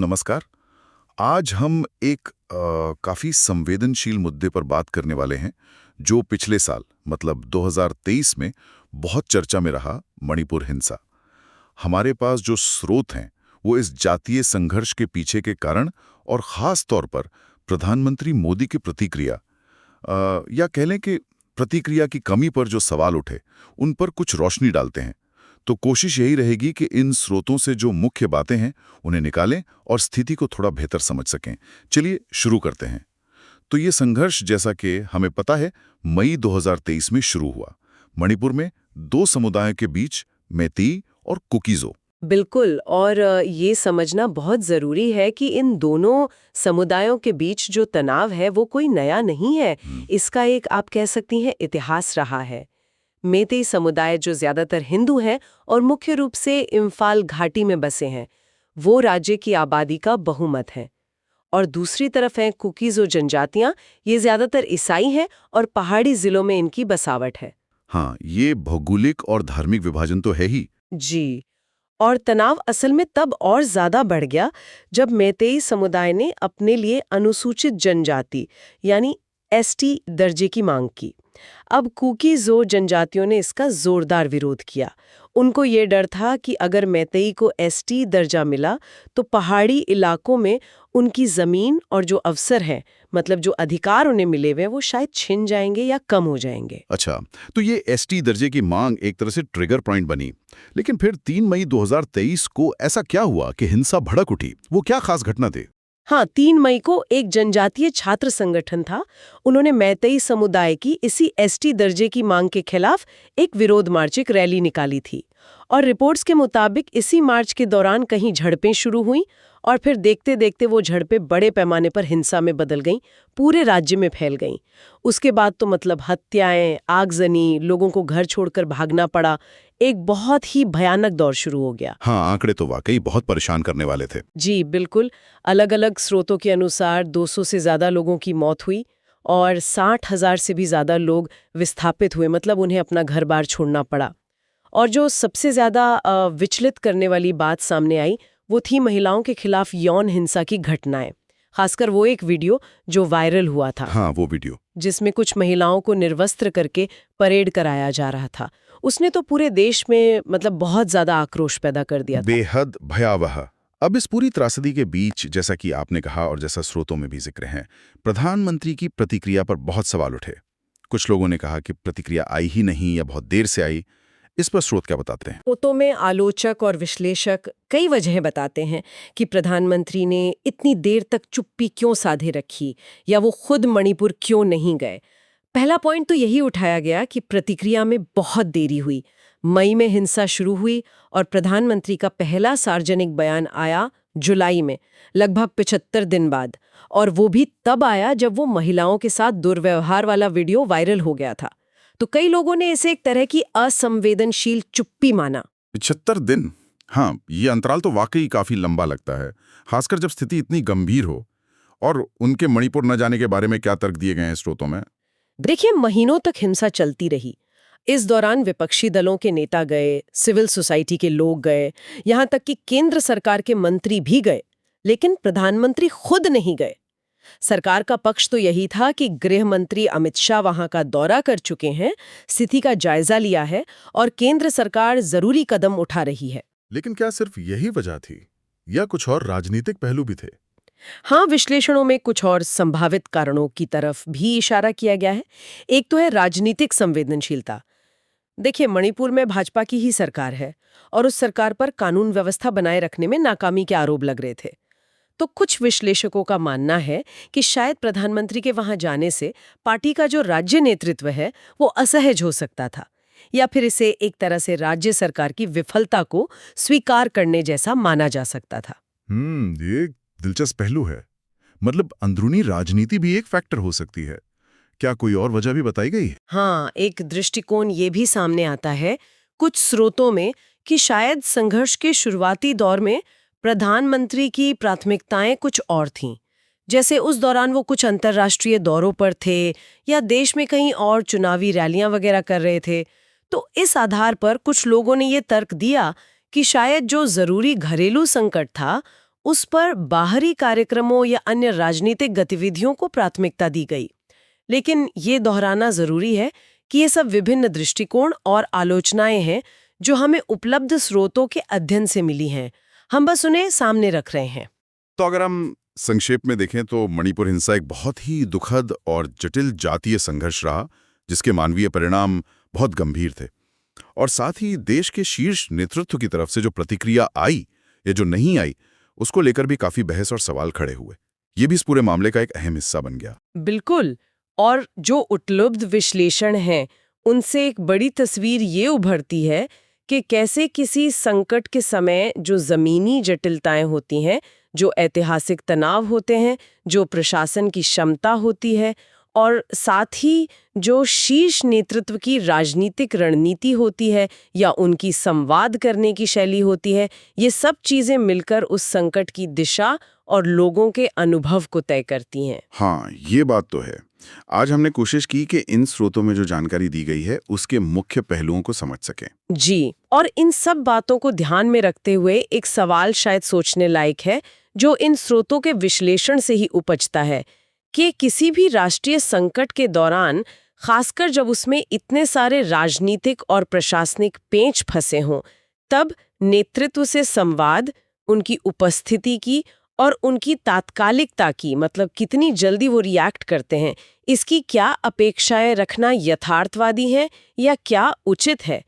नमस्कार। आज हम एक काफ़ी संवेदनशील मुद्दे पर बात करने वाले हैं, जो पिछले साल मतलब 2023 में बहुत चर्चा में रहा, मणिपुर हिंसा। हमारे पास जो स्रोत हैं, वो इस जातीय संघर्ष के पीछे के कारण और ख़ास तौर पर प्रधानमंत्री मोदी की प्रतिक्रिया या कह लें कि प्रतिक्रिया की कमी पर जो सवाल उठे, उन पर कुछ रोशनी डालते हैं। तो कोशिश यही रहेगी कि इन स्रोतों से जो मुख्य बातें हैं उन्हें निकालें और स्थिति को थोड़ा बेहतर समझ सकें। चलिए शुरू करते हैं। तो ये संघर्ष, जैसा कि हमें पता है, मई 2023 में शुरू हुआ। मणिपुर में दो समुदायों के बीच, मैतेई और कुकीज़ो। बिल्कुल। और ये समझना बहुत ज़रूरी है कि इन दोनों समुदायों के बीच जो तनाव है वो कोई नया नहीं है। इसका एक, आप कह सकती हैं, इतिहास रहा है। मेतेई समुदाय, जो ज़्यादातर हिंदू हैं और मुख्य रूप से इम्फाल घाटी में बसे हैं, वो राज्य की आबादी का बहुमत है। और दूसरी तरफ हैं कुकीज़ो जनजातियां, ये ज़्यादातर ईसाई हैं और पहाड़ी ज़िलों में इनकी बसावट है। हाँ, ये भौगोलिक और धार्मिक विभाजन तो है ही। जी। और तनाव असल में तब और ज्यादा बढ़ गया जब मैतेई समुदाय ने अपने लिए अनुसूचित जनजाति यानी एसटी दर्जे की मांग की। अब कुकीज़ो जनजातियों ने इसका जोरदार विरोध किया। उनको ये डर था कि अगर मैतेई को एसटी दर्जा मिला तो पहाड़ी इलाकों में उनकी जमीन और जो अवसर हैं, मतलब जो अधिकार उन्हें मिले हुए, वो शायद छिन जाएंगे या कम हो जाएंगे। अच्छा, तो ये एसटी दर्जे की मांग एक तरह से ट्रिगर पॉइंट बनी। लेकिन फिर 3 मई 2023 को ऐसा क्या हुआ कि हिंसा भड़क उठी? वो क्या खास घटना थी? हाँ, 3 मई को एक जनजातीय छात्र संगठन था। उन्होंने मैतेई समुदाय की इसी एसटी दर्जे की मांग के खिलाफ एक विरोध मार्च, एक रैली निकाली थी। और रिपोर्ट्स के मुताबिक इसी मार्च के दौरान कहीं झड़पें शुरू हुई और फिर देखते देखते वो झड़पें बड़े पैमाने पर हिंसा में बदल गईं, पूरे राज्य में फैल गईं। उसके बाद तो मतलब हत्याएं, आगजनी, लोगों को घर छोड़कर भागना पड़ा, एक बहुत ही भयानक दौर शुरू हो गया। हाँ, आंकड़े तो वाकई बहुत परेशान करने वाले थे। जी बिल्कुल। अलग-अलग स्रोतों के अनुसार 200 से ज़्यादा लोगों की मौत हुई और 60,000 से भी ज़्यादा लोग विस्थापित हुए, मतलब उन्हें अपना घर-बार छोड़ना पड़ा। और जो सबसे ज़्यादा विचलित करने वाली बात सामने आई, वो थी महिलाओं के खिलाफ यौन हिंसा की घटनाएं। खासकर वो एक वीडियो जो वायरल हुआ था। हाँ, वो वीडियो जिसमें कुछ महिलाओं को निर्वस्त्र करके परेड कराया जा रहा था। उसने तो पूरे देश में मतलब बहुत ज़्यादा आक्रोश पैदा कर दिया था। बेहद भयावह। अब इस पूरी त्रासदी के बीच, जैसा कि आपने कहा और जैसा स्रोतों में भी जिक्र है, प्रधानमंत्री की प्रतिक्रिया पर बहुत सवाल उठे। कुछ लोगों ने कहा कि प्रतिक्रिया आई ही नहीं या बहुत देर से आई। इस पर स्रोत क्या बताते हैं? फोटो में आलोचक और विश्लेषक कई वजहें बताते हैं कि प्रधानमंत्री ने इतनी देर तक चुप्पी क्यों साधे रखी या वो खुद मणिपुर क्यों नहीं गए। पहला पॉइंट तो यही उठाया गया कि प्रतिक्रिया में बहुत देरी हुई। मई में हिंसा शुरू हुई और प्रधानमंत्री का पहला सार्वजनिक बयान आया जुलाई में, लगभग 75 दिन बाद। और वो भी तब आया जब वो महिलाओं के साथ दुर्व्यवहार वाला वीडियो वायरल हो गया था। तो कई लोगों ने इसे एक तरह की असंवेदनशील चुप्पी माना। 75 दिन। हाँ, ये अंतराल तो वाकई काफी लंबा लगता है, खासकर जब स्थिति इतनी गंभीर हो। और उनके मणिपुर न जाने के बारे में क्या तर्क दिए गए हैं स्रोतों में? देखिए, महीनों तक हिंसा चलती रही। इस दौरान विपक्षी दलों के नेता गए, सिविल सोसाइटी के लोग गए, यहाँ तक कि केंद्र सरकार के मंत्री भी गए, लेकिन प्रधानमंत्री खुद नहीं गए। सरकार का पक्ष तो यही था कि गृह मंत्री अमित शाह वहां का दौरा कर चुके हैं, स्थिति का जायजा लिया है और केंद्र सरकार जरूरी कदम उठा रही है। लेकिन क्या सिर्फ यही वजह थी या कुछ और राजनीतिक पहलू भी थे? हाँ, विश्लेषणों में कुछ और संभावित कारणों की तरफ भी इशारा किया गया है। एक तो है राजनीतिक संवेदनशीलता। देखिए, मणिपुर में भाजपा की ही सरकार है और उस सरकार पर कानून व्यवस्था बनाए रखने में नाकामी के आरोप लग रहे थे। तो कुछ विश्लेषकों का मानना है कि शायद प्रधानमंत्री के वहां जाने से पार्टी का जो राज्य नेतृत्व है वो असहज हो सकता था, या फिर इसे एक तरह से राज्य सरकार की विफलता को स्वीकार करने जैसा माना जा सकता था। ये दिलचस्प पहलू है। मतलब अंदरूनी राजनीति भी एक फैक्टर हो सकती है। क्या कोई और वजह भी बताई गई है? हाँ, एक दृष्टिकोण ये भी सामने आता है कुछ स्रोतों में कि शायद संघर्ष के शुरुआती दौर में प्रधानमंत्री की प्राथमिकताएं कुछ और थीं। जैसे उस दौरान वो कुछ अंतर्राष्ट्रीय दौरों पर थे या देश में कहीं और चुनावी रैलियां वगैरह कर रहे थे। तो इस आधार पर कुछ लोगों ने ये तर्क दिया कि शायद जो जरूरी घरेलू संकट था उस पर बाहरी कार्यक्रमों या अन्य राजनीतिक गतिविधियों को प्राथमिकता दी गई। लेकिन ये दोहराना जरूरी है कि ये सब विभिन्न दृष्टिकोण और आलोचनाएं हैं जो हमें उपलब्ध स्रोतों के अध्ययन से मिली हैं। हम बस उन्हें सामने रख रहे हैं। तो अगर हम संक्षेप में देखें तो मणिपुर हिंसा एक बहुत ही दुखद और जटिल जातीय संघर्ष रहा, जिसके मानवीय परिणाम बहुत गंभीर थे। और साथ ही देश के शीर्ष नेतृत्व की तरफ से जो प्रतिक्रिया आई या जो नहीं आई, उसको लेकर भी काफी बहस और सवाल खड़े हुए। ये भी इस पूरे मामले का एक अहम हिस्सा बन गया। बिल्कुल। और जो उपलब्ध विश्लेषण हैं, उनसे एक बड़ी तस्वीर ये उभरती है कि कैसे किसी संकट के समय जो ज़मीनी जटिलताएं होती हैं, जो ऐतिहासिक तनाव होते हैं, जो प्रशासन की क्षमता होती है और साथ ही जो शीर्ष नेतृत्व की राजनीतिक रणनीति होती है या उनकी संवाद करने की शैली होती है, ये सब चीज़ें मिलकर उस संकट की दिशा और लोगों के अनुभव को तय करती हैं। हाँ, ये बात तो है। आज हमने कोशिश की कि इन स्रोतों में जो जानकारी दी गई है उसके मुख्य पहलुओं को समझ सकें। जी, और इन सब बातों को ध्यान में रखते हुए एक सवाल शायद सोचने लायक है, जो इन स्रोतों के विश्लेषण से ही उपजता है कि किसी भी राष्ट्रीय संकट के दौरान, खासकर जब उसमें इतने सारे राजनीतिक और प्रशासनिक पेंच फंसे हों, तब नेतृत्व से संवाद, उनकी उपस्थिति की और उनकी तात्कालिकता की, मतलब कितनी जल्दी वो रिएक्ट करते हैं, इसकी क्या अपेक्षाएं रखना यथार्थवादी है या क्या उचित है,